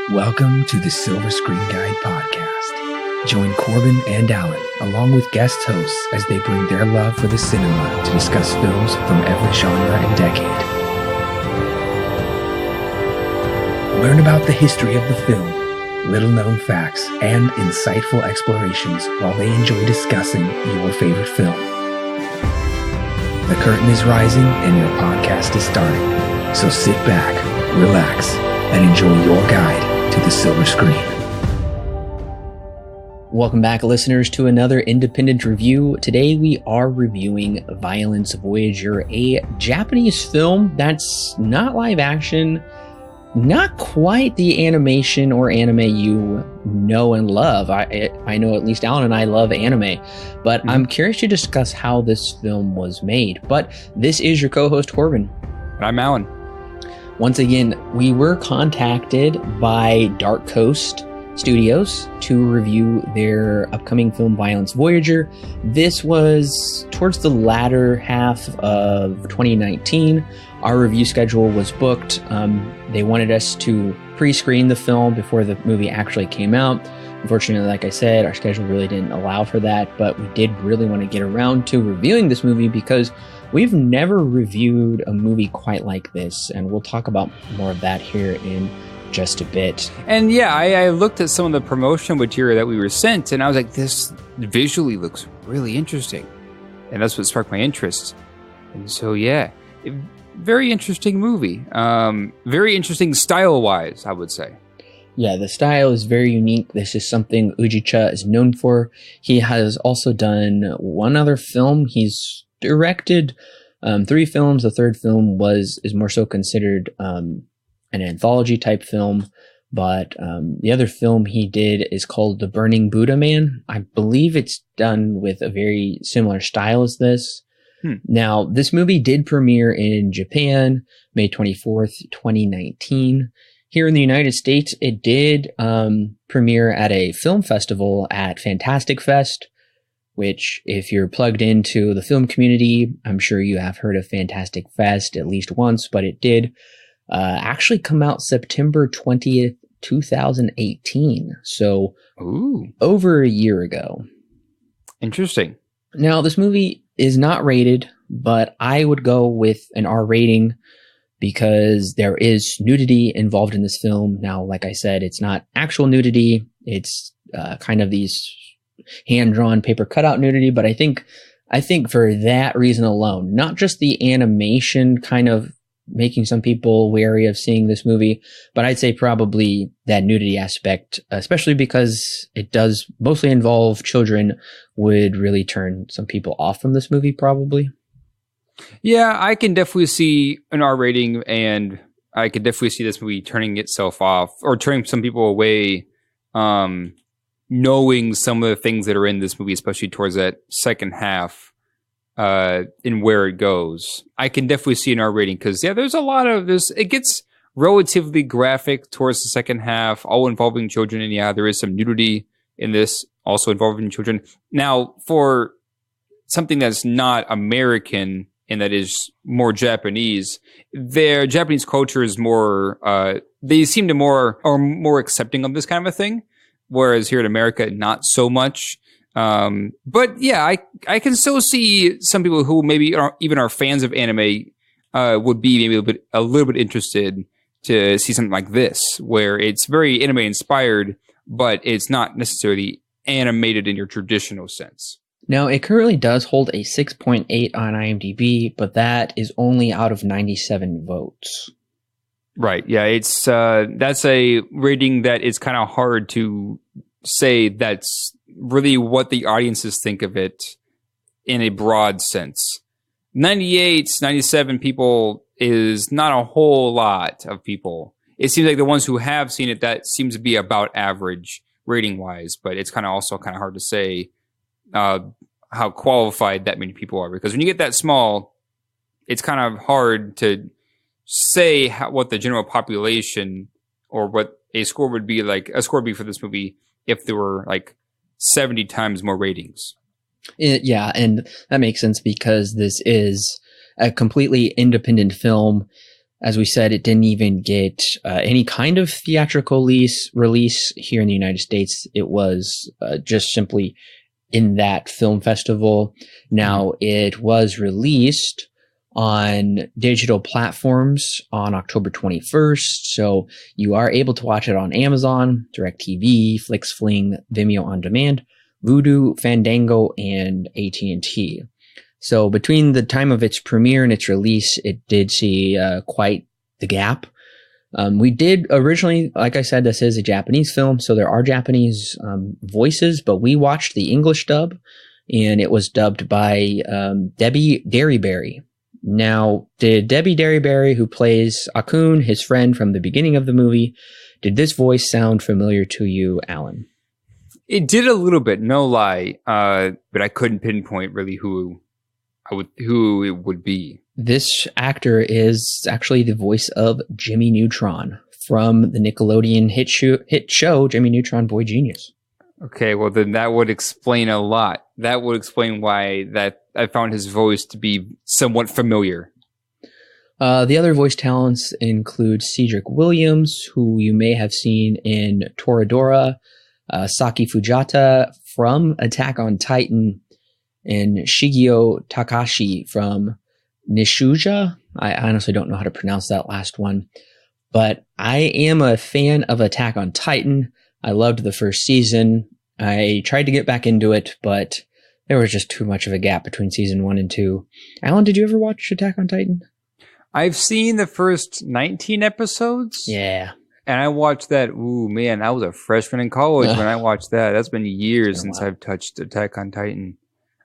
Welcome to the Silver Screen Guide podcast. Join Corbin and Alan, along with guest hosts, as they bring their love for the cinema to discuss films from every genre and decade. Learn about the history of the film, little-known facts, and insightful explorations while they enjoy discussing your favorite film. The curtain is rising and your podcast is starting, so sit back, relax, and enjoy your guide to the silver screen. Welcome back, listeners, to another independent review. Today we are reviewing Violence Voyager, a Japanese film that's not live action, not quite the animation or anime you know and love. I know at least Alan and I love anime, but I'm curious to discuss how this film was made. But this is your co-host, Corbin. And I'm Alan. Once again, we were contacted by Darkcoast Studios to review their upcoming film, Violence Voyager. This was towards the latter half of 2019. Our review schedule was booked. They wanted us to pre-screen the film before the movie actually came out. Unfortunately, like I said, our schedule really didn't allow for that, but we did really want to get around to reviewing this movie because we've never reviewed a movie quite like this, and we'll talk about more of that here in just a bit. And yeah, I looked at some of the promotional material that we were sent, and I was like, this visually looks really interesting. And that's what sparked my interest. And so, yeah, very interesting movie. Very interesting style-wise, I would say. Yeah, the style is very unique. This is something Ujicha is known for. He has also done one other film. He's directed 3 films. The third film is more so considered an anthology type film, but the other film he did is called The Burning Buddha Man. I believe it's done with a very similar style as this. Now, this movie did premiere in Japan, May 24th, 2019. Here in the United States, it did premiere at a film festival at Fantastic Fest, which, if you're plugged into the film community, I'm sure you have heard of Fantastic Fest at least once, but it did actually come out September 20th, 2018. So over a year ago. Interesting. Now, this movie is not rated, but I would go with an R rating because there is nudity involved in this film. Now, like I said, it's not actual nudity. It's kind of these hand-drawn paper cutout nudity, but I think for that reason alone, not just the animation kind of making some people wary of seeing this movie, but I'd say probably that nudity aspect, especially because it does mostly involve children, would really turn some people off from this movie probably. Yeah, I can definitely see an R rating, and I could definitely see this movie turning itself off or turning some people away, knowing some of the things that are in this movie, especially towards that second half, in where it goes. I can definitely see an R rating because, yeah, there's a lot of this. It gets relatively graphic towards the second half, all involving children, and yeah, there is some nudity in this, also involving children. Now, for something that's not American and that is more Japanese, their Japanese culture is more, they seem to more accepting of this kind of a thing, whereas here in America, not so much. But yeah, I can still see some people who maybe are fans of anime, would be maybe a little bit interested to see something like this, where it's very anime inspired, but it's not necessarily animated in your traditional sense. Now, it currently does hold a 6.8 on IMDb, but that is only out of 97 votes. Right. Yeah, it's that's a rating that is kind of hard to say that's really what the audiences think of it in a broad sense. 98, 97 people is not a whole lot of people. It seems like the ones who have seen it, that seems to be about average rating-wise, but it's also kind of hard to say how qualified that many people are, because when you get that small, it's kind of hard to say what the general population or what a score would be for this movie if there were like 70 times more ratings. Yeah, and that makes sense because this is a completely independent film. As we said, it didn't even get any kind of theatrical release here in the United States. It was just simply in that film festival. Now, it was released on digital platforms on October 21st. So you are able to watch it on Amazon, DirecTV, FlixFling, Vimeo On Demand, Vudu, Fandango, and AT&T. So between the time of its premiere and its release, it did see quite the gap. We did originally, like I said, this is a Japanese film, so there are Japanese voices, but we watched the English dub, and it was dubbed by Debbie Derryberry. Now, did Debbie Derryberry, who plays Akun, his friend from the beginning of the movie, did this voice sound familiar to you, Alan? It did a little bit, no lie, but I couldn't pinpoint really who it would be. This actor is actually the voice of Jimmy Neutron from the Nickelodeon hit show Jimmy Neutron Boy Genius. Okay, well then that would explain a lot. That would explain why that I found his voice to be somewhat familiar. The other voice talents include Cedric Williams, who you may have seen in Toradora, Saki Fujita from Attack on Titan, and Shigeo Takashi from Nishuja. I honestly don't know how to pronounce that last one, but I am a fan of Attack on Titan. I loved the first season. I tried to get back into it, but there was just too much of a gap between season 1 and 2. Alan, did you ever watch Attack on Titan? I've seen the first 19 episodes. Yeah. And I watched that. Ooh, man, I was a freshman in college when I watched that. That's been years since I've touched Attack on Titan.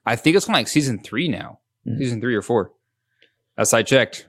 I think it's on like season 3 now. Season 3 or 4. That's I checked.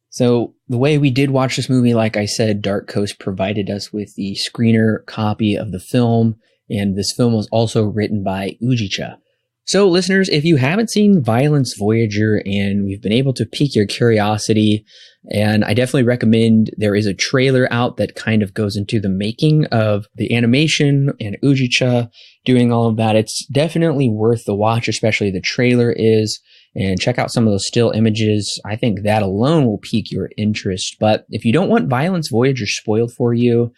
So the way we did watch this movie, like I said, Darkcoast provided us with the screener copy of the film, and this film was also written by Ujicha. So listeners, if you haven't seen Violence Voyager and we've been able to pique your curiosity, and I definitely recommend, there is a trailer out that kind of goes into the making of the animation and Ujicha doing all of that. It's definitely worth the watch, especially the trailer is. And check out some of those still images. I think that alone will pique your interest. But if you don't want Violence Voyager spoiled for you,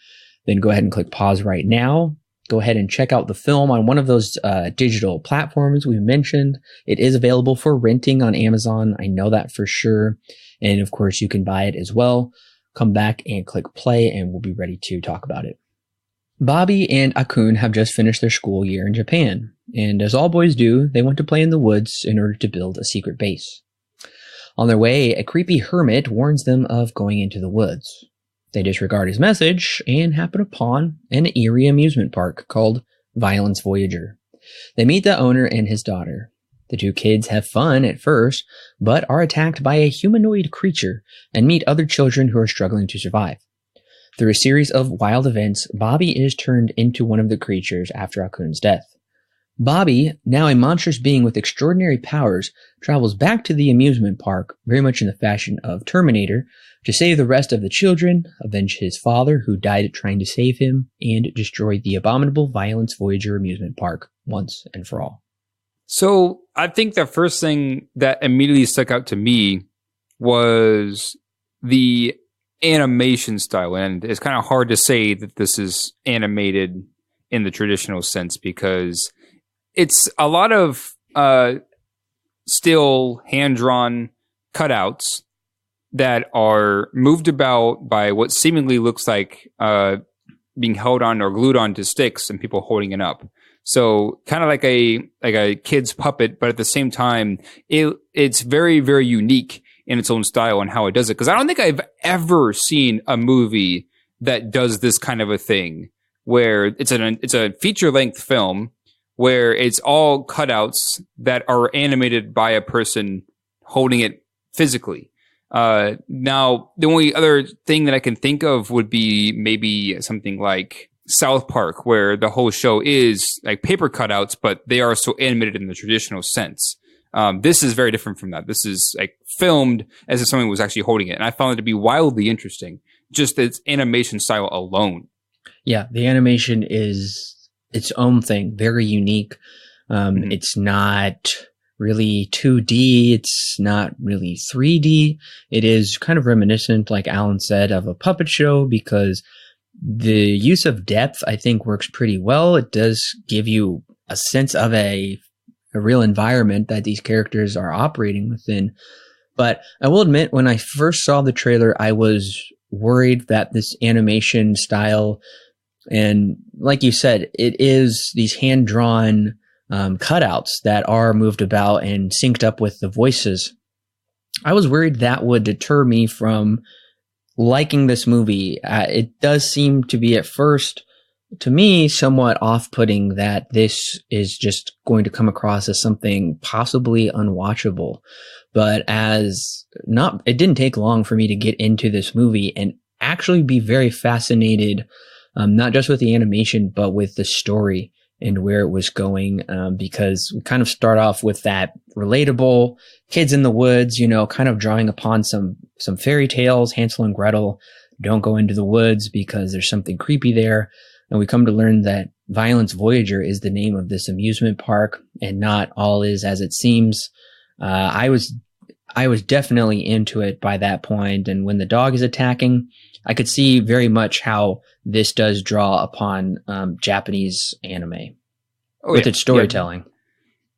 then go ahead and click pause right now. Go ahead and check out the film on one of those digital platforms we mentioned. It is available for renting on Amazon. I know that for sure. And of course, you can buy it as well. Come back and click play and we'll be ready to talk about it. Bobby and Akun have just finished their school year in Japan, and as all boys do, they want to play in the woods in order to build a secret base. On their way, a creepy hermit warns them of going into the woods. They disregard his message and happen upon an eerie amusement park called Violence Voyager. They meet the owner and his daughter. The two kids have fun at first, but are attacked by a humanoid creature and meet other children who are struggling to survive. Through a series of wild events, Bobby is turned into one of the creatures after Akun's death. Bobby, now a monstrous being with extraordinary powers, travels back to the amusement park, very much in the fashion of Terminator, to save the rest of the children, avenge his father who died trying to save him, and destroy the abominable Violence Voyager amusement park once and for all. So I think the first thing that immediately stuck out to me was the animation style, and it's kind of hard to say that this is animated in the traditional sense because it's a lot of still hand-drawn cutouts that are moved about by what seemingly looks like being held on or glued onto sticks and people holding it up. So kind of like a kid's puppet, but at the same time, it's very, very unique in its own style and how it does it. Because I don't think I've ever seen a movie that does this kind of a thing, where it's a feature-length film where it's all cutouts that are animated by a person holding it physically. Now, the only other thing that I can think of would be maybe something like South Park, where the whole show is like paper cutouts, but they are so animated in the traditional sense. This is very different from that. This is like filmed as if someone was actually holding it. And I found it to be wildly interesting, just its animation style alone. Yeah, the animation is its own thing, very unique. It's not really 2D. It's not really 3D. It is kind of reminiscent, like Alan said, of a puppet show because the use of depth, I think, works pretty well. It does give you a sense of a real environment that these characters are operating within. But I will admit, when I first saw the trailer, I was worried that this animation style, and like you said, it is these hand-drawn cutouts that are moved about and synced up with the voices. I was worried that would deter me from liking this movie. It does seem to be at first, to me, somewhat off-putting that this is just going to come across as something possibly unwatchable. But it didn't take long for me to get into this movie and actually be very fascinated, not just with the animation, but with the story and where it was going, because we kind of start off with that relatable kids in the woods, kind of drawing upon some fairy tales. Hansel and Gretel don't go into the woods because there's something creepy there. And we come to learn that Violence Voyager is the name of this amusement park and not all is as it seems. I was definitely into it by that point. And when the dog is attacking, I could see very much how this does draw upon Japanese anime with its storytelling. Yeah.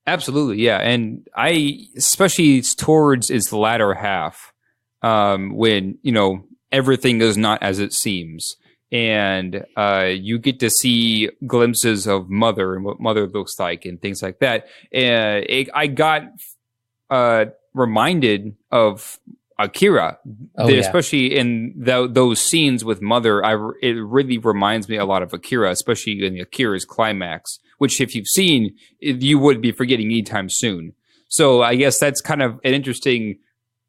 Absolutely, yeah. And especially towards its latter half, when, everything is not as it seems. And you get to see glimpses of Mother and what Mother looks like and things like that. And I got reminded of Akira, especially in those scenes with Mother. It really reminds me a lot of Akira, especially in Akira's climax, which if you've seen, you would be forgetting anytime soon. So I guess that's kind of an interesting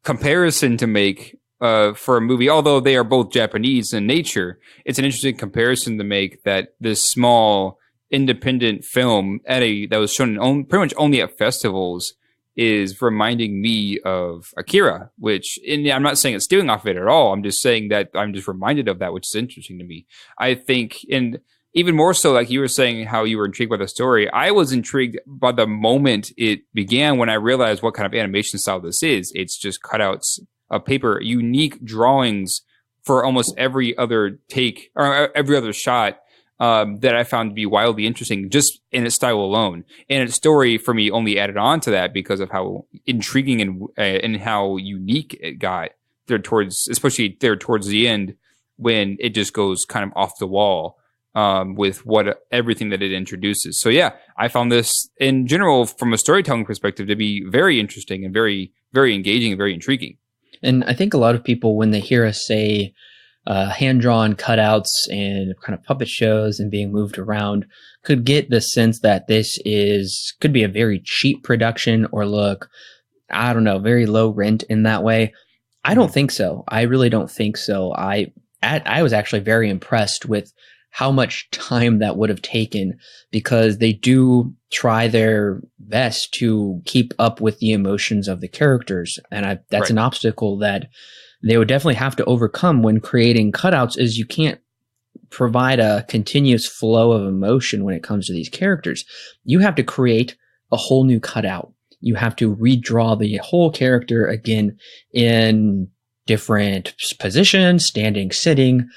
comparison to make for a movie. Although they are both Japanese in nature, it's an interesting comparison to make that this small independent film that was shown pretty much only at festivals is reminding me of Akira, which I'm not saying it's stealing off of it at all. I'm just saying that I'm just reminded of that, which is interesting to me. I think, and even more so, like you were saying, how you were intrigued by the story. I was intrigued by the moment it began when I realized what kind of animation style this is. It's just cutouts of paper, unique drawings for almost every other take or every other shot. That I found to be wildly interesting just in its style alone. And its story for me only added on to that because of how intriguing and how unique it got especially towards the end when it just goes kind of off the wall with everything that it introduces. So yeah, I found this in general from a storytelling perspective to be very interesting and very, very engaging and very intriguing. And I think a lot of people, when they hear us say hand-drawn cutouts and kind of puppet shows and being moved around, could get the sense that this could be a very cheap production or look, I don't know, very low rent in that way. I don't think so. I really don't think so. I was actually very impressed with how much time that would have taken, because they do try their best to keep up with the emotions of the characters. And that's an obstacle that they would definitely have to overcome when creating cutouts, is you can't provide a continuous flow of emotion when it comes to these characters. You have to create a whole new cutout. You have to redraw the whole character again in different positions, standing, sitting,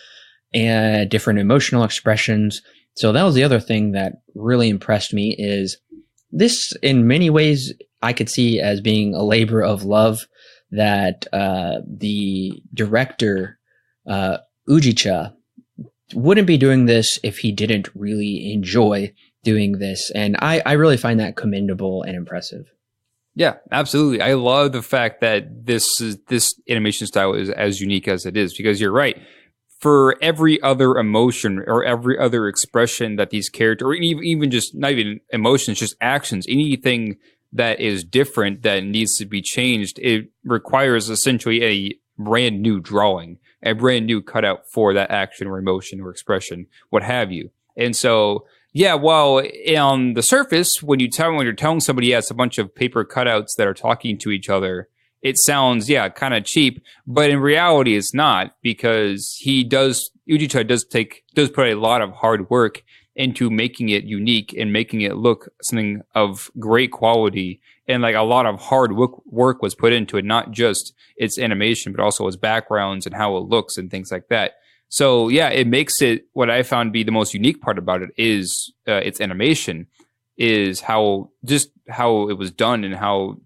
and different emotional expressions. So that was the other thing that really impressed me, is this in many ways I could see as being a labor of love, that the director, Ujicha, wouldn't be doing this if he didn't really enjoy doing this. And I really find that commendable and impressive. Yeah, absolutely. I love the fact that this animation style is as unique as it is, because you're right. For every other emotion or every other expression that these characters, or even just not even emotions, just actions, anything that is different that needs to be changed, it requires essentially a brand new drawing, a brand new cutout for that action or emotion or expression, what have you. And so, yeah, well, on the surface, when you're telling somebody, it's a bunch of paper cutouts that are talking to each other, it sounds, kind of cheap, but in reality, it's not, because Ujicha does put a lot of hard work into making it unique and making it look something of great quality. And like a lot of hard work was put into it, not just its animation, but also its backgrounds and how it looks and things like that. So yeah, it makes it, what I found be the most unique part about it is its animation, is how it was done and how,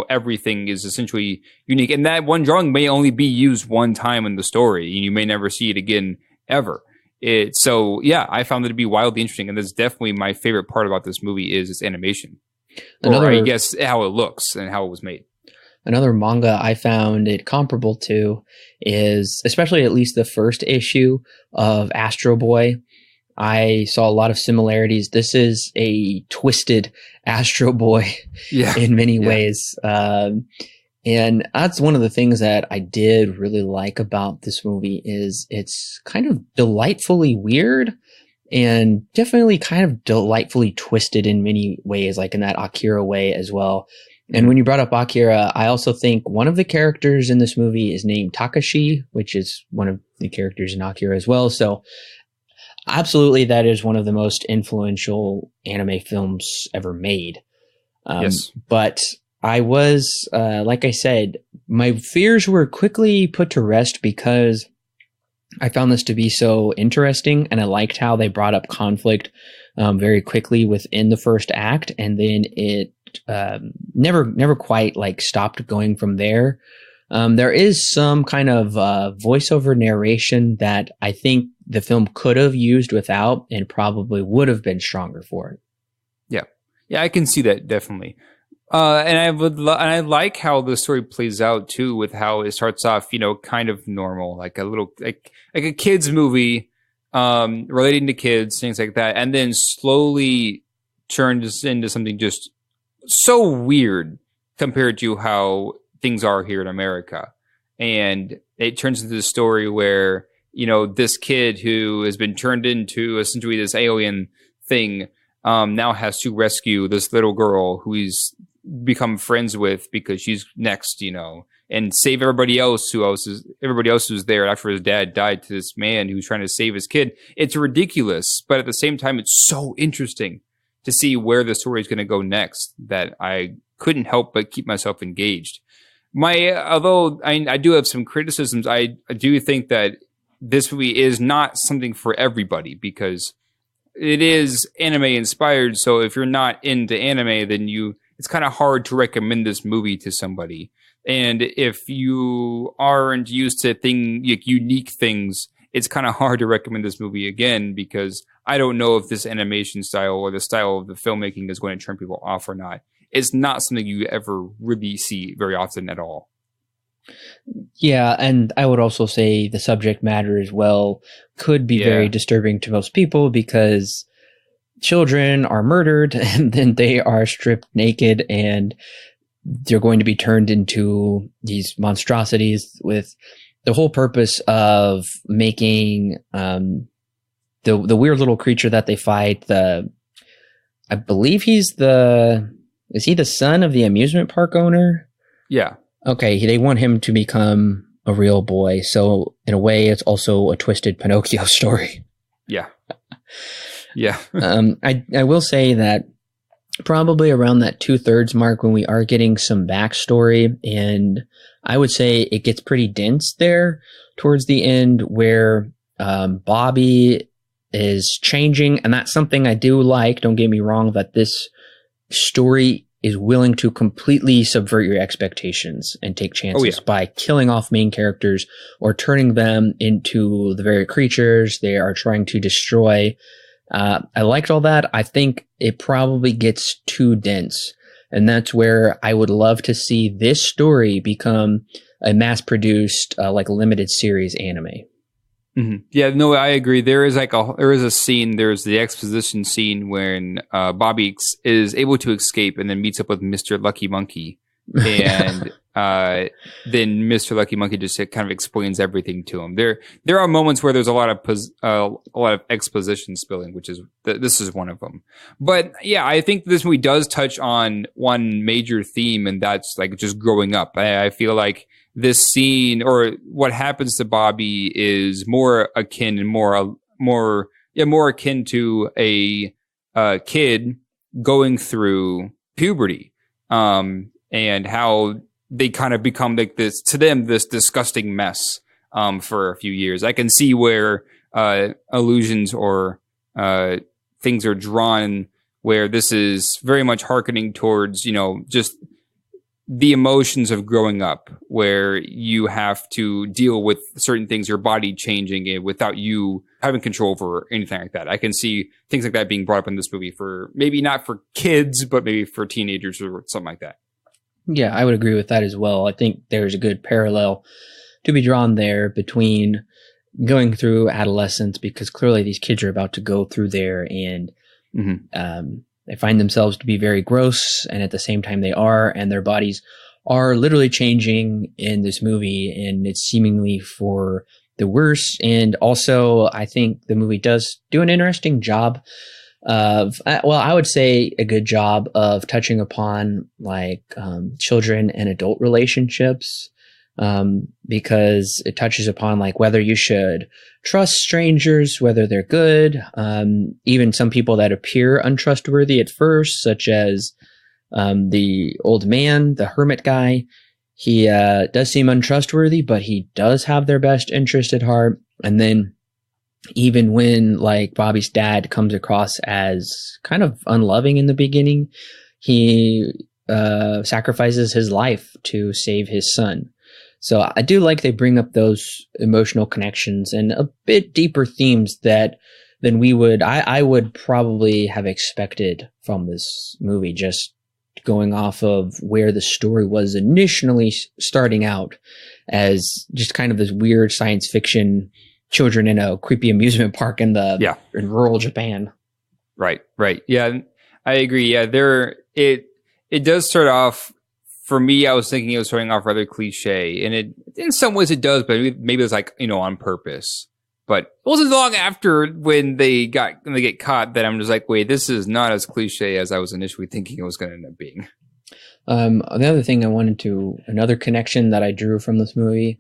everything is essentially unique. And that one drawing may only be used one time in the story, and you may never see it again ever. So yeah, I found it to be wildly interesting, and that's definitely my favorite part about this movie is its animation. Or I guess how it looks and how it was made. Another manga I found it comparable to is, especially at least the first issue of Astro Boy. I saw a lot of similarities. This is a twisted Astro Boy in many ways. And that's one of the things that I did really like about this movie is it's kind of delightfully weird and definitely kind of delightfully twisted in many ways, like in that Akira way as well. And when you brought up Akira, I also think one of the characters in this movie is named Takashi, which is one of the characters in Akira as well. So absolutely, that is one of the most influential anime films ever made. Yes. But I was, like I said, my fears were quickly put to rest because I found this to be so interesting, and I liked how they brought up conflict very quickly within the first act, and then it never quite like stopped going from there. There is some kind of voiceover narration that I think the film could have used without, and probably would have been stronger for it. Yeah, I can see that definitely. And I like how the story plays out too, with how it starts off, kind of normal, like a little like a kids movie, relating to kids, things like that, and then slowly turns into something just so weird compared to how things are here in America. And it turns into the story where, this kid who has been turned into essentially this alien thing, now has to rescue this little girl who he's become friends with because she's next, and save everybody else who's there after his dad died to this man who's trying to save his kid. It's ridiculous, but at the same time, it's so interesting to see where the story is going to go next that I couldn't help but keep myself engaged. Although I do have some criticisms, I do think that this movie is not something for everybody because it is anime inspired. So if you're not into anime, then it's kind of hard to recommend this movie to somebody. And if you aren't used to unique things, it's kind of hard to recommend this movie again, because I don't know if this animation style or the style of the filmmaking is going to turn people off or not. It's not something you ever really see very often at all. Yeah, and I would also say the subject matter as well could be very disturbing to most people, because children are murdered and then they are stripped naked and they're going to be turned into these monstrosities, with the whole purpose of making the weird little creature that they fight. I believe is he the son of the amusement park owner? Yeah. Okay, they want him to become a real boy. So in a way, it's also a twisted Pinocchio story. Yeah. Yeah. I will say that probably around that 2/3 mark, when we are getting some backstory, and I would say it gets pretty dense there towards the end, where Bobby is changing, and that's something I do like. Don't get me wrong, that this story is willing to completely subvert your expectations and take chances by killing off main characters or turning them into the very creatures they are trying to destroy. I liked all that. I think it probably gets too dense, and that's where I would love to see this story become a mass-produced, like limited series anime. Mm-hmm. Yeah, no, I agree. There's a scene. There's the exposition scene when Bobby is able to escape and then meets up with Mr. Lucky Monkey, and then Mr. Lucky Monkey just kind of explains everything to him. There are moments where there's a lot of exposition spilling, which is this is one of them. But yeah, I think this movie does touch on one major theme, and that's like just growing up. I feel like this scene, or what happens to Bobby, is more akin and more more akin to a kid going through puberty, and how they kind of become like this, to them, this disgusting mess for a few years. I can see where allusions or things are drawn where this is very much hearkening towards, just the emotions of growing up, where you have to deal with certain things, your body changing it without you having control over anything like that. I can see things like that being brought up in this movie for maybe not for kids, but maybe for teenagers or something like that. Yeah, I would agree with that as well. I think there's a good parallel to be drawn there between going through adolescence, because clearly these kids are about to go through there, and they find themselves to be very gross, and at the same time they are, and their bodies are literally changing in this movie, and it's seemingly for the worse. And also, I think the movie does do an interesting job of, I would say a good job of touching upon like children and adult relationships, because it touches upon like whether you should trust strangers, whether they're good, even some people that appear untrustworthy at first, such as the old man, the hermit guy. He does seem untrustworthy, but he does have their best interest at heart. And then even when like Bobby's dad comes across as kind of unloving in the beginning, he sacrifices his life to save his son. So I do like they bring up those emotional connections and a bit deeper themes than I would probably have expected from this movie, just going off of where the story was initially starting out as just kind of this weird science fiction children in a creepy amusement park in rural Japan. Right. Yeah, I agree. Yeah, it does start off. For me, I was thinking it was starting off rather cliche, and it, in some ways it does, but maybe it's like, on purpose. But it wasn't long after when they get caught that I'm just like, wait, this is not as cliche as I was initially thinking it was going to end up being. The other thing another connection that I drew from this movie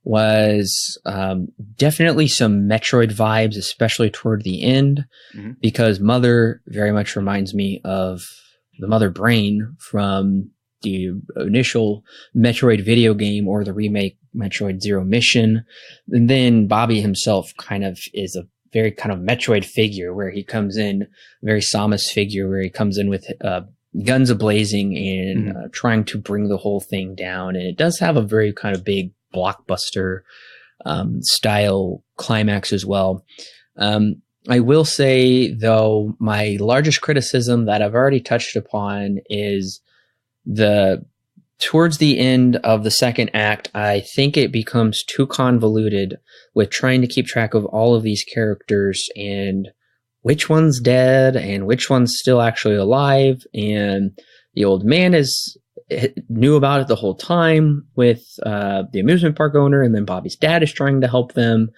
was definitely some Metroid vibes, especially toward the end, because Mother very much reminds me of the Mother Brain from the initial Metroid video game or the remake Metroid Zero Mission. And then Bobby himself kind of is a very kind of Metroid figure, where he comes in, very Samus figure, where he comes in with guns a-blazing and trying to bring the whole thing down. And it does have a very kind of big blockbuster style climax as well. I will say, though, my largest criticism that I've already touched upon is towards the end of the second act, I think it becomes too convoluted with trying to keep track of all of these characters and which one's dead and which one's still actually alive. And the old man knew about it the whole time with the amusement park owner, and then Bobby's dad is trying to help them,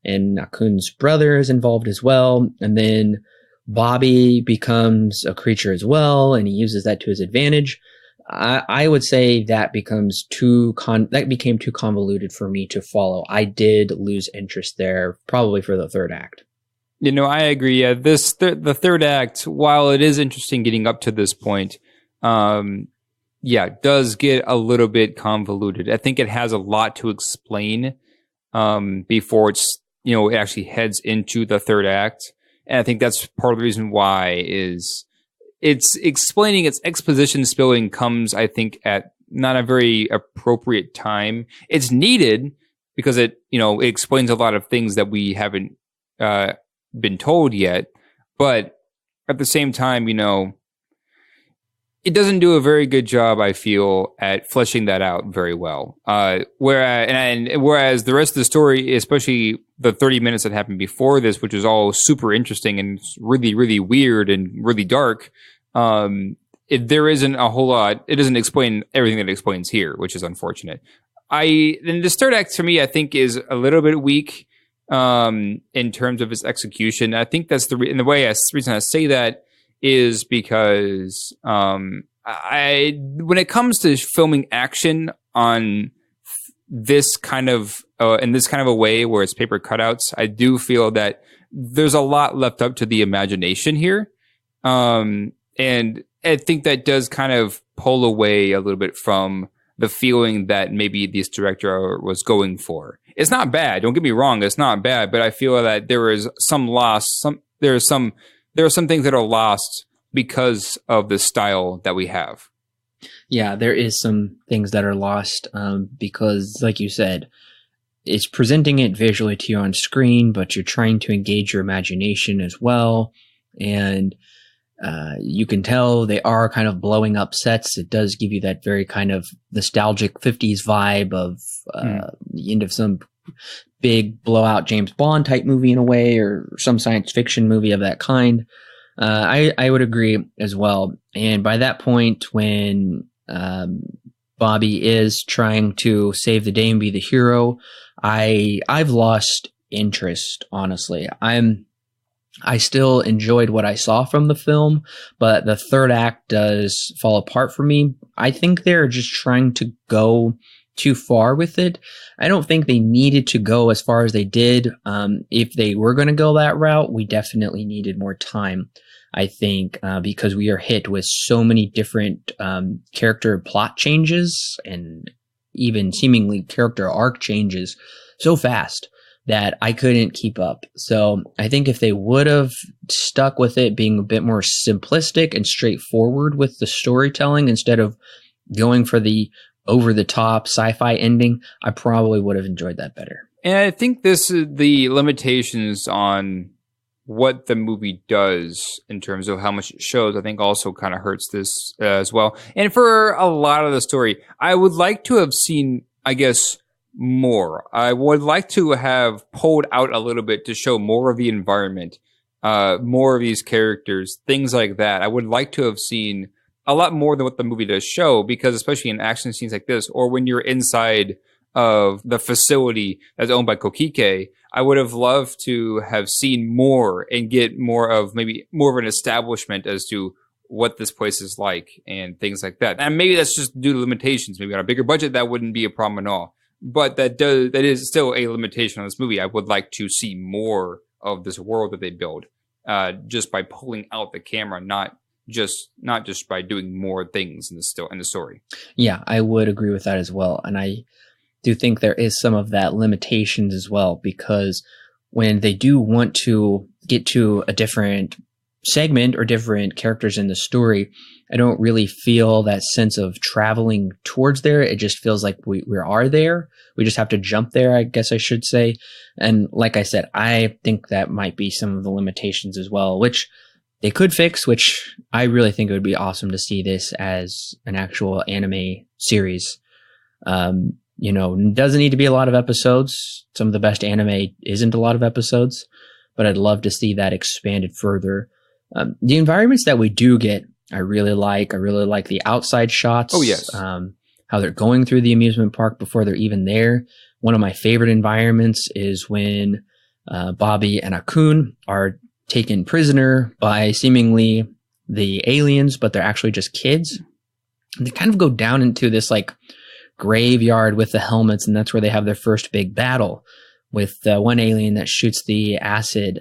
and Nakun's brother is involved as well. And then Bobby becomes a creature as well, and he uses that to his advantage. I would say that became too convoluted for me to follow. I did lose interest there, probably for the third act. I agree. Yeah, the third act, while it is interesting getting up to this point, does get a little bit convoluted. I think it has a lot to explain before it actually heads into the third act, and I think that's part of the reason why it's explaining, its exposition spilling comes, I think, at not a very appropriate time. It's needed because it explains a lot of things that we haven't been told yet. But at the same time, it doesn't do a very good job, I feel, at fleshing that out very well. Whereas the rest of the story, especially the 30 minutes that happened before this, which is all super interesting and really, really weird and really dark, there isn't a whole lot. It doesn't explain everything that it explains here, which is unfortunate. Then this third act for me, I think, is a little bit weak in terms of its execution. I think that's the reason I say that is because when it comes to filming action on this kind of in this kind of a way where it's paper cutouts, I do feel that there's a lot left up to the imagination here. And I think that does kind of pull away a little bit from the feeling that maybe this director was going for. It's not bad. Don't get me wrong. It's not bad, but I feel that there is some loss. There are some things that are lost because of the style that we have. Yeah, there is some things that are lost because, like you said, it's presenting it visually to you on screen, but you're trying to engage your imagination as well. And you can tell they are kind of blowing up sets. It does give you that very kind of nostalgic 50s vibe of the end of some big blowout James Bond type movie in a way, or some science fiction movie of that kind. I would agree as well. And by that point, when Bobby is trying to save the day and be the hero, I've lost interest, honestly. I still enjoyed what I saw from the film, but the third act does fall apart for me. I think they're just trying to go too far with it. I don't think they needed to go as far as they did. If they were going to go that route, we definitely needed more time, I think, because we are hit with so many different character plot changes and even seemingly character arc changes so fast that I couldn't keep up. So I think if they would have stuck with it being a bit more simplistic and straightforward with the storytelling instead of going for the over-the-top sci-fi ending, I probably would have enjoyed that better. And I think this is the limitations on what the movie does in terms of how much it shows, I think also kind of hurts this as well. And for a lot of the story, I would like to have seen, I guess, more. I would like to have pulled out a little bit to show more of the environment, more of these characters, things like that. I would like to have seen a lot more than what the movie does show, because especially in action scenes like this, or when you're inside of the facility that's owned by Kokike, I would have loved to have seen more and get more of an establishment as to what this place is like and things like that. And maybe that's just due to limitations. Maybe on a bigger budget, that wouldn't be a problem at all. But that is still a limitation on this movie. I would like to see more of this world that they build, just by pulling out the camera, not just by doing more things in the story. Yeah, I would agree with that as well. And I do think there is some of that limitations as well, because when they do want to get to a different segment or different characters in the story, I don't really feel that sense of traveling towards there. It just feels like we are there. We just have to jump there, I guess I should say. And like I said, I think that might be some of the limitations as well, which they could fix, which I really think it would be awesome to see this as an actual anime series. It doesn't need to be a lot of episodes. Some of the best anime isn't a lot of episodes, but I'd love to see that expanded further. The environments that we do get, I really like. I really like the outside shots. Oh, yes. How they're going through the amusement park before they're even there. One of my favorite environments is when Bobby and Akun are taken prisoner by seemingly the aliens, but they're actually just kids. And they kind of go down into this like graveyard with the helmets, and that's where they have their first big battle with one alien that shoots the acid.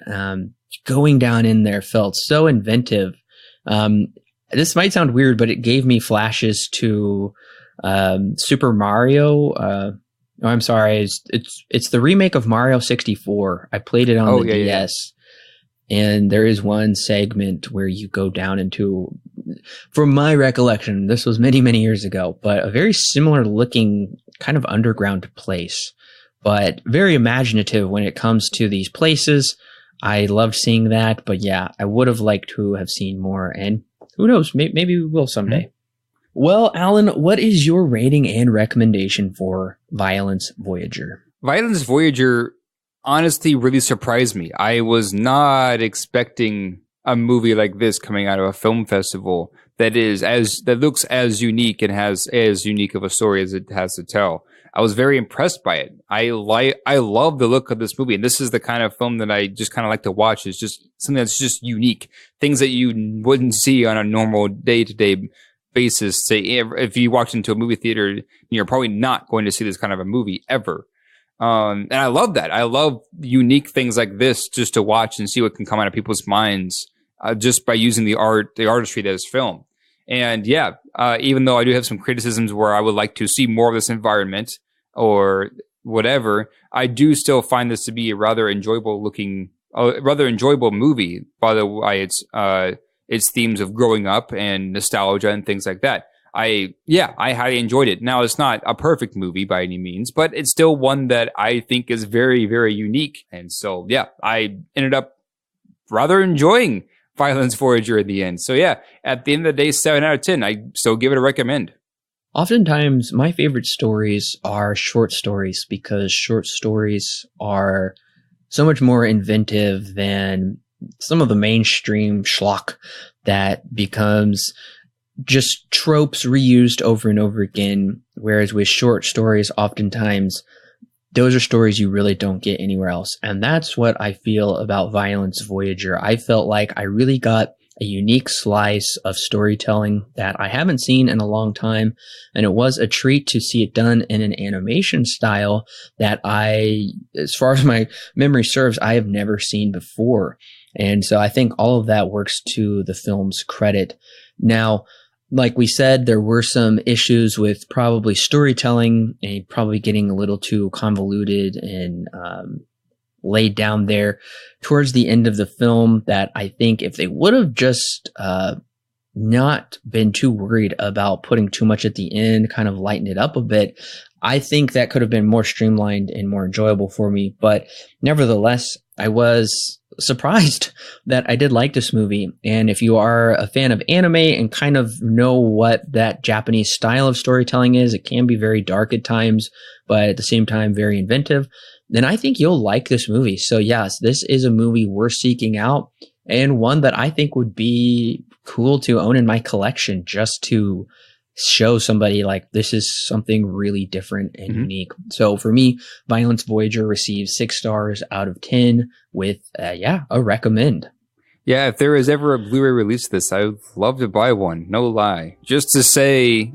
Going down in there felt so inventive. This might sound weird, but it gave me flashes to Super Mario. I'm sorry, it's the remake of Mario 64. I played it on the DS. Yeah. And there is one segment where you go down into, from my recollection, this was many, many years ago, but a very similar looking kind of underground place, but very imaginative when it comes to these places. I loved seeing that, but yeah, I would have liked to have seen more, and who knows, maybe we will someday. Mm-hmm. Well, Alan, what is your rating and recommendation for Violence Voyager? Violence Voyager honestly really surprised me. I was not expecting a movie like this coming out of a film festival that looks as unique and has as unique of a story as it has to tell. I was very impressed by it. I love the look of this movie, and this is the kind of film that I just kind of like to watch. It's just something that's just unique, things that you wouldn't see on a normal day-to-day basis. Say if you walked into a movie theater, you're probably not going to see this kind of a movie ever. And I love that. I love unique things like this just to watch and see what can come out of people's minds just by using the artistry that is film. And yeah, even though I do have some criticisms where I would like to see more of this environment or whatever, I do still find this to be a rather enjoyable movie by the way its themes of growing up and nostalgia and things like that. I highly enjoyed it. Now, it's not a perfect movie by any means, but it's still one that I think is very, very unique. And so, yeah, I ended up rather enjoying Violence Voyager in the end. So, yeah, at the end of the day, 7 out of 10. I still give it a recommend. Oftentimes, my favorite stories are short stories because short stories are so much more inventive than some of the mainstream schlock that becomes just tropes reused over and over again. Whereas with short stories, oftentimes those are stories you really don't get anywhere else. And that's what I feel about Violence Voyager. I felt like I really got a unique slice of storytelling that I haven't seen in a long time. And it was a treat to see it done in an animation style that as far as my memory serves, I have never seen before. And so I think all of that works to the film's credit. Now, like we said, there were some issues with probably storytelling and probably getting a little too convoluted and laid down there towards the end of the film that I think if they would have just not been too worried about putting too much at the end, kind of lighten it up a bit, I think that could have been more streamlined and more enjoyable for me. But nevertheless, I was surprised that I did like this movie. And if you are a fan of anime and kind of know what that Japanese style of storytelling is, it can be very dark at times, but at the same time, very inventive, then I think you'll like this movie. So yes, this is a movie worth seeking out and one that I think would be cool to own in my collection just to show somebody like this is something really different and unique. So for me, Violence Voyager receives 6 stars out of 10 with a recommend. Yeah, if there is ever a Blu-ray release of this, I would love to buy one. No lie. Just to say,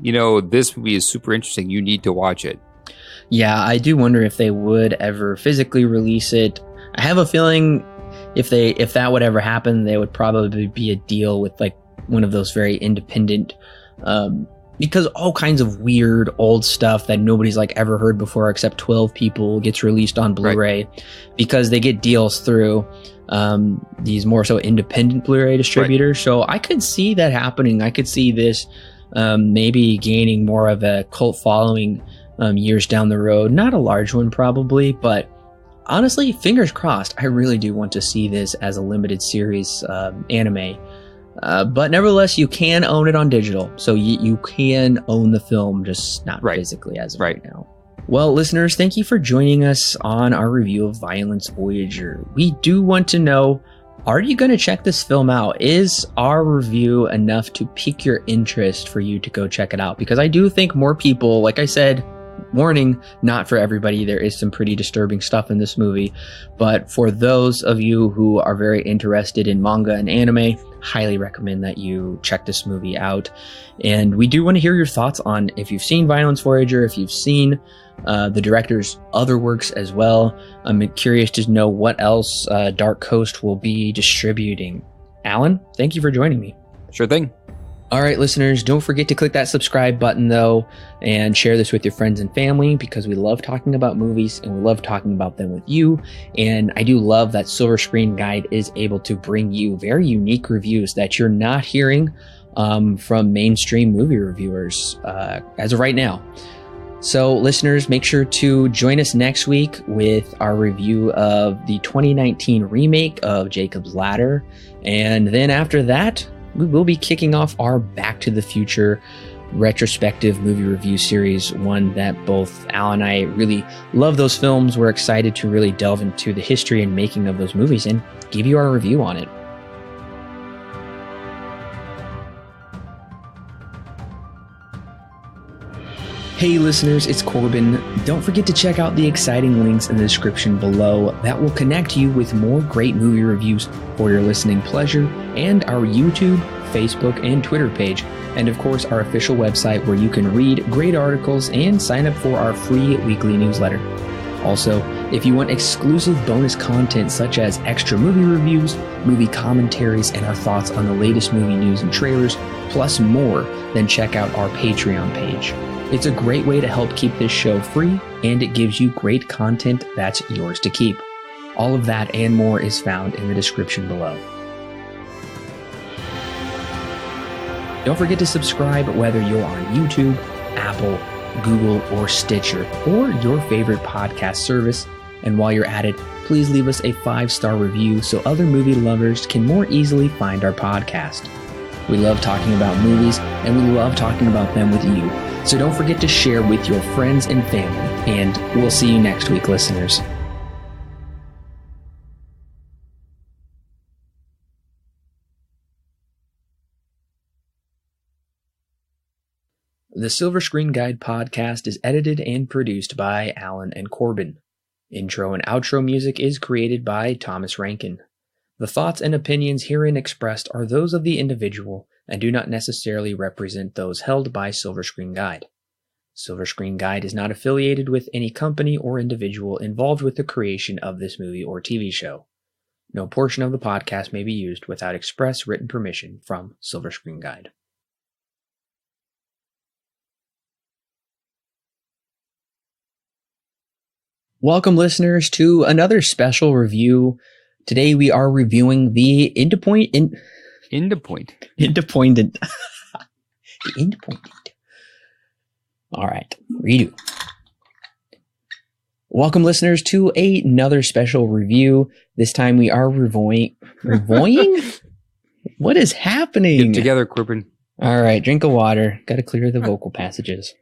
this movie is super interesting. You need to watch it. Yeah, I do wonder if they would ever physically release it. I have a feeling if that would ever happen, there would probably be a deal with like one of those very independent because all kinds of weird old stuff that nobody's like ever heard before except 12 people gets released on Blu-ray because they get deals through these more so independent Blu-ray distributors. So I could see that happening. I could see this maybe gaining more of a cult following years down the road. Not a large one probably, but honestly, fingers crossed. I really do want to see this as a limited series anime. But nevertheless, you can own it on digital. So you can own the film, just not physically as of right now. Well, listeners, thank you for joining us on our review of Violence Voyager. We do want to know, are you going to check this film out? Is our review enough to pique your interest for you to go check it out? Because I do think more people, like I said, warning, not for everybody. There is some pretty disturbing stuff in this movie. But for those of you who are very interested in manga and anime, highly recommend that you check this movie out. And we do want to hear your thoughts on if you've seen Violence Voyager, if you've seen the director's other works as well. I'm curious to know what else Darkcoast will be distributing. Alan, thank you for joining me. Sure thing. All right, listeners, don't forget to click that subscribe button, though, and share this with your friends and family because we love talking about movies and we love talking about them with you. And I do love that Silver Screen Guide is able to bring you very unique reviews that you're not hearing from mainstream movie reviewers as of right now. So, listeners, make sure to join us next week with our review of the 2019 remake of Jacob's Ladder. And then after that, we will be kicking off our Back to the Future retrospective movie review series, one that both Al and I really love those films. We're excited to really delve into the history and making of those movies and give you our review on it. Hey listeners, it's Corbin. Don't forget to check out the exciting links in the description below that will connect you with more great movie reviews for your listening pleasure, and our YouTube, Facebook, and Twitter page, and of course our official website where you can read great articles and sign up for our free weekly newsletter. Also, if you want exclusive bonus content such as extra movie reviews, movie commentaries, and our thoughts on the latest movie news and trailers, plus more, then check out our Patreon page. It's a great way to help keep this show free, and it gives you great content that's yours to keep. All of that and more is found in the description below. Don't forget to subscribe whether you're on YouTube, Apple, Google, or Stitcher, or your favorite podcast service. And while you're at it, please leave us a 5-star review so other movie lovers can more easily find our podcast. We love talking about movies, and we love talking about them with you. So don't forget to share with your friends and family. And we'll see you next week, listeners. The Silver Screen Guide podcast is edited and produced by Alan and Corbin. Intro and outro music is created by Thomas Rankin. The thoughts and opinions herein expressed are those of the individual and do not necessarily represent those held by Silver Screen Guide. Silver Screen Guide is not affiliated with any company or individual involved with the creation of this movie or TV show. No portion of the podcast may be used without express written permission from Silver Screen Guide. Welcome, listeners, to another special review. Today we are reviewing the Independent. All right, redo. Welcome, listeners, to another special review. This time we are reviewing. What is happening? Get together, Corbin. All right, drink of water. Got to clear the vocal passages.